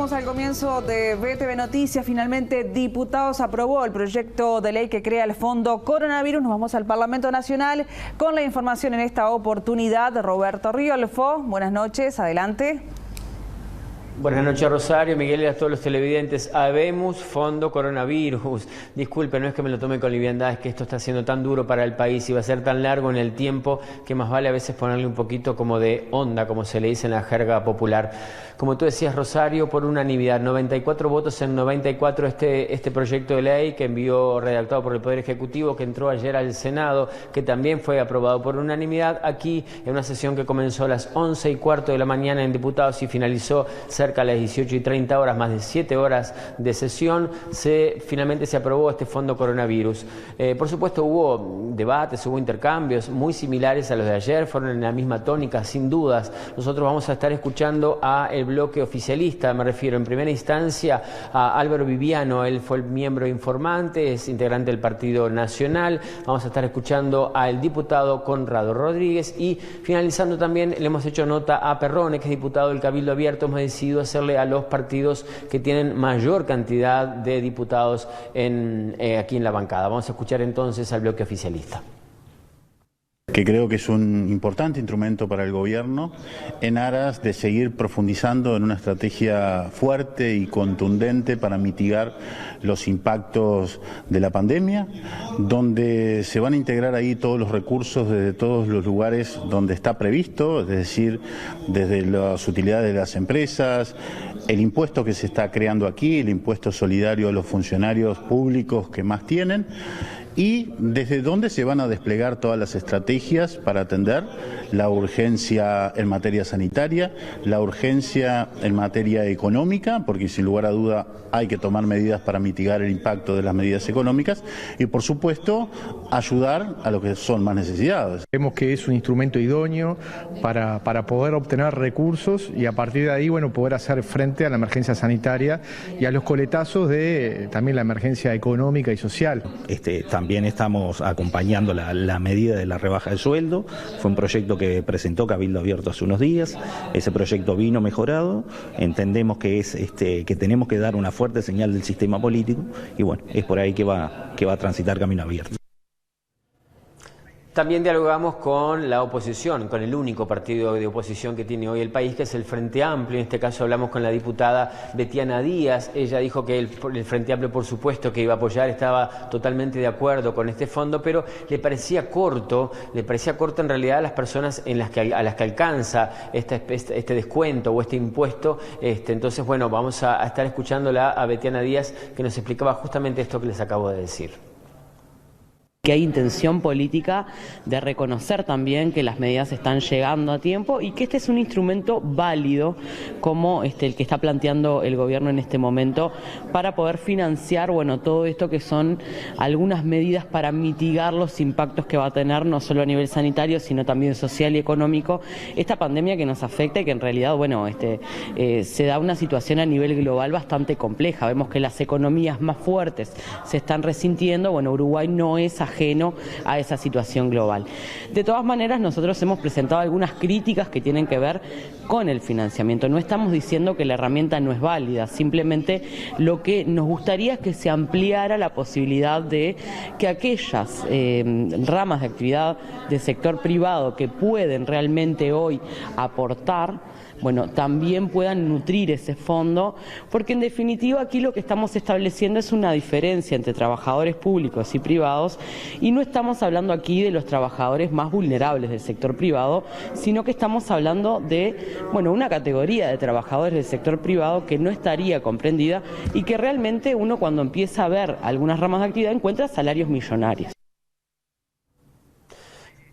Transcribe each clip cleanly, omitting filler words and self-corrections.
contábamos al comienzo de BTV Noticias, finalmente Diputados aprobó el proyecto de ley que crea el Fondo Coronavirus. Nos vamos al Parlamento Nacional con la información en esta oportunidad. Roberto Riolfo, buenas noches, adelante. Buenas noches, Rosario, Miguel y a todos los televidentes. Habemos Fondo Coronavirus. Disculpe, no es que me lo tome con liviandad, es que esto está siendo tan duro para el país y va a ser tan largo en el tiempo que más vale a veces ponerle un poquito como de onda, como se le dice en la jerga popular. Como tú decías, Rosario, por unanimidad, 94 votos en 94 este proyecto de ley que envió redactado por el Poder Ejecutivo, que entró ayer al Senado, que también fue aprobado por unanimidad aquí en una sesión que comenzó a las 11:15 de la mañana en Diputados y finalizó cerca a las 18:30 horas, más de 7 horas de sesión. Finalmente se aprobó este Fondo Coronavirus. Por supuesto hubo debates, hubo intercambios muy similares a los de ayer, fueron en la misma tónica, sin dudas. Nosotros vamos a estar escuchando a el bloque oficialista, me refiero en primera instancia a Álvaro Viviano, él fue el miembro informante, es integrante del Partido Nacional. Vamos a estar escuchando al diputado Conrado Rodríguez y finalizando también le hemos hecho nota a Perrone, que es diputado del Cabildo Abierto. Hemos decidido hacerle a los partidos que tienen mayor cantidad de diputados aquí en la bancada. Vamos a escuchar entonces al bloque oficialista. Que creo que es un importante instrumento para el gobierno en aras de seguir profundizando en una estrategia fuerte y contundente para mitigar los impactos de la pandemia, donde se van a integrar ahí todos los recursos desde todos los lugares donde está previsto, es decir, desde las utilidades de las empresas, el impuesto que se está creando aquí, el impuesto solidario a los funcionarios públicos que más tienen, y desde dónde se van a desplegar todas las estrategias para atender la urgencia en materia sanitaria, la urgencia en materia económica, porque sin lugar a duda hay que tomar medidas para mitigar el impacto de las medidas económicas y, por supuesto, ayudar a los que son más necesitados. Creemos que es un instrumento idóneo para poder obtener recursos y a partir de ahí, bueno, poder hacer frente a la emergencia sanitaria y a los coletazos de también la emergencia económica y social. También estamos acompañando la medida de la rebaja del sueldo. Fue un proyecto que presentó Cabildo Abierto hace unos días. Ese proyecto vino mejorado. Entendemos que que tenemos que dar una fuerte señal del sistema político y bueno, es por ahí que va a transitar Camino Abierto. También dialogamos con la oposición, con el único partido de oposición que tiene hoy el país, que es el Frente Amplio. En este caso hablamos con la diputada Betiana Díaz. Ella dijo que el Frente Amplio, por supuesto, que iba a apoyar, estaba totalmente de acuerdo con este fondo, pero le parecía corto en realidad a las personas a las que alcanza este descuento o este impuesto. Entonces, bueno, vamos a estar escuchándola a Betiana Díaz, que nos explicaba justamente esto que les acabo de decir. Que hay intención política de reconocer también que las medidas están llegando a tiempo y que este es un instrumento válido como el que está planteando el gobierno en este momento para poder financiar, bueno, todo esto que son algunas medidas para mitigar los impactos que va a tener no solo a nivel sanitario sino también social y económico esta pandemia que nos afecta y que en realidad, bueno, se da una situación a nivel global bastante compleja. Vemos que las economías más fuertes se están resintiendo. Bueno, Uruguay no es ajeno a esa situación global. De todas maneras, nosotros hemos presentado algunas críticas que tienen que ver con el financiamiento. No estamos diciendo que la herramienta no es válida, simplemente lo que nos gustaría es que se ampliara la posibilidad de que aquellas ramas de actividad del sector privado que pueden realmente hoy aportar, bueno, también puedan nutrir ese fondo, porque en definitiva aquí lo que estamos estableciendo es una diferencia entre trabajadores públicos y privados, y no estamos hablando aquí de los trabajadores más vulnerables del sector privado, sino que estamos hablando de, bueno, una categoría de trabajadores del sector privado que no estaría comprendida y que realmente uno cuando empieza a ver algunas ramas de actividad encuentra salarios millonarios.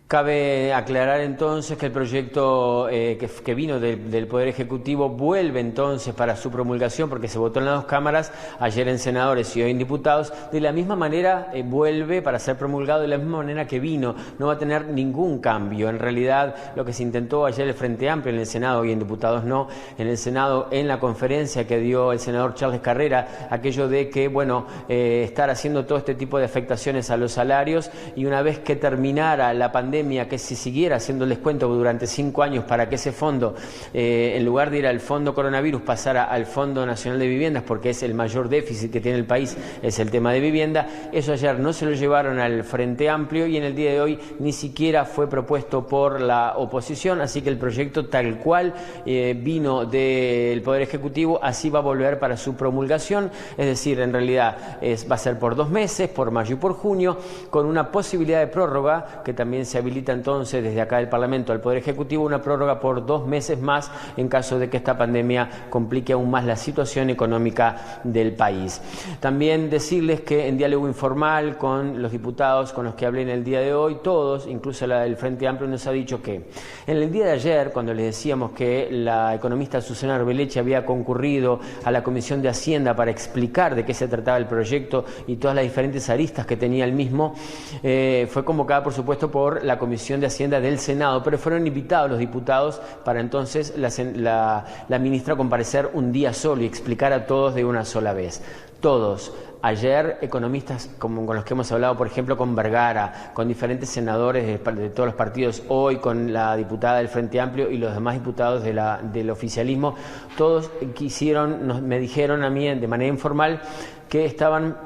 Cabe aclarar entonces que el proyecto que vino del Poder Ejecutivo vuelve entonces para su promulgación, porque se votó en las dos cámaras, ayer en senadores y hoy en diputados. De la misma manera vuelve para ser promulgado de la misma manera que vino. No va a tener ningún cambio. En realidad lo que se intentó ayer el Frente Amplio en el Senado y en diputados no, en el Senado, en la conferencia que dio el senador Charles Carrera, aquello de que, bueno, estar haciendo todo este tipo de afectaciones a los salarios y una vez que terminara la pandemia pandemia, que si siguiera haciendo el descuento durante 5 años para que ese fondo, en lugar de ir al fondo coronavirus, pasara al Fondo Nacional de Viviendas, porque es el mayor déficit que tiene el país, es el tema de vivienda. Eso ayer no se lo llevaron al Frente Amplio y en el día de hoy ni siquiera fue propuesto por la oposición, así que el proyecto tal cual vino del Poder Ejecutivo, así va a volver para su promulgación, es decir, en realidad va a ser por 2 meses, por mayo y por junio, con una posibilidad de prórroga, que también se habilita entonces desde acá del Parlamento al Poder Ejecutivo, una prórroga por 2 meses más en caso de que esta pandemia complique aún más la situación económica del país. También decirles que en diálogo informal con los diputados con los que hablé en el día de hoy, todos, incluso la del Frente Amplio, nos ha dicho que en el día de ayer, cuando les decíamos que la economista Susana Arbeleche había concurrido a la Comisión de Hacienda para explicar de qué se trataba el proyecto y todas las diferentes aristas que tenía el mismo, fue convocada por supuesto por la Comisión de Hacienda del Senado, pero fueron invitados los diputados para entonces la ministra comparecer un día solo y explicar a todos de una sola vez. Todos. Ayer, economistas con los que hemos hablado, por ejemplo, con Vergara, con diferentes senadores de todos los partidos, hoy con la diputada del Frente Amplio y los demás diputados del oficialismo, todos me dijeron a mí de manera informal que estaban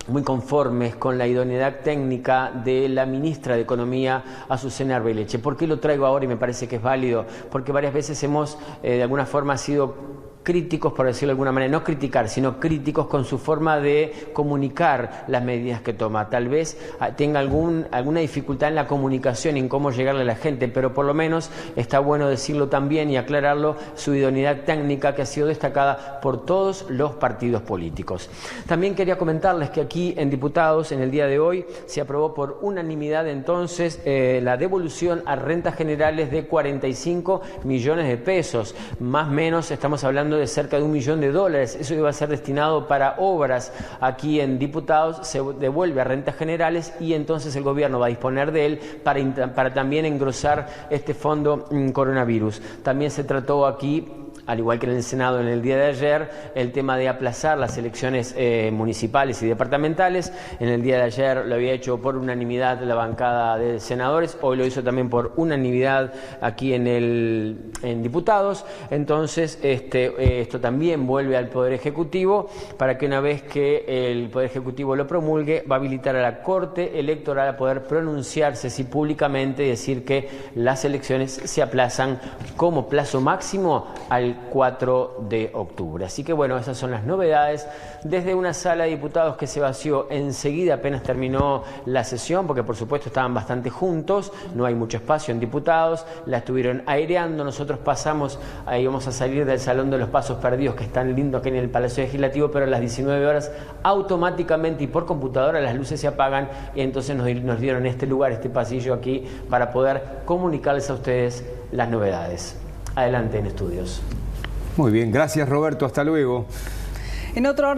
muy conformes con la idoneidad técnica de la ministra de Economía, Susana Arbeleche. ¿Por qué lo traigo ahora y me parece que es válido? Porque varias veces hemos, de alguna forma, sido críticos, por decirlo de alguna manera, no criticar, sino críticos con su forma de comunicar las medidas que toma. Tal vez tenga alguna dificultad en la comunicación, en cómo llegarle a la gente, pero por lo menos está bueno decirlo también y aclararlo, su idoneidad técnica que ha sido destacada por todos los partidos políticos. También quería comentarles que aquí en Diputados, en el día de hoy, se aprobó por unanimidad entonces la devolución a rentas generales de 45 millones de pesos. Más o menos estamos hablando de cerca de $1 millón. Eso iba a ser destinado para obras aquí en Diputados, se devuelve a rentas generales y entonces el gobierno va a disponer de él para también engrosar este fondo coronavirus. También se trató aquí, al igual que en el Senado en el día de ayer, el tema de aplazar las elecciones municipales y departamentales. En el día de ayer lo había hecho por unanimidad la bancada de senadores, hoy lo hizo también por unanimidad aquí en Diputados. Entonces esto también vuelve al Poder Ejecutivo para que una vez que el Poder Ejecutivo lo promulgue, va a habilitar a la Corte Electoral a poder pronunciarse así públicamente y decir que las elecciones se aplazan como plazo máximo al 4 de octubre. Así que bueno, esas son las novedades desde una sala de diputados que se vació enseguida apenas terminó la sesión, porque por supuesto estaban bastante juntos, no hay mucho espacio en diputados, la estuvieron aireando, nosotros pasamos, ahí vamos a salir del Salón de los Pasos Perdidos, que es tan lindo aquí en el Palacio Legislativo, pero a las 19 horas automáticamente y por computadora las luces se apagan y entonces nos dieron este lugar, este pasillo aquí, para poder comunicarles a ustedes las novedades. Adelante en estudios. Muy bien, gracias Roberto, hasta luego. En otro orden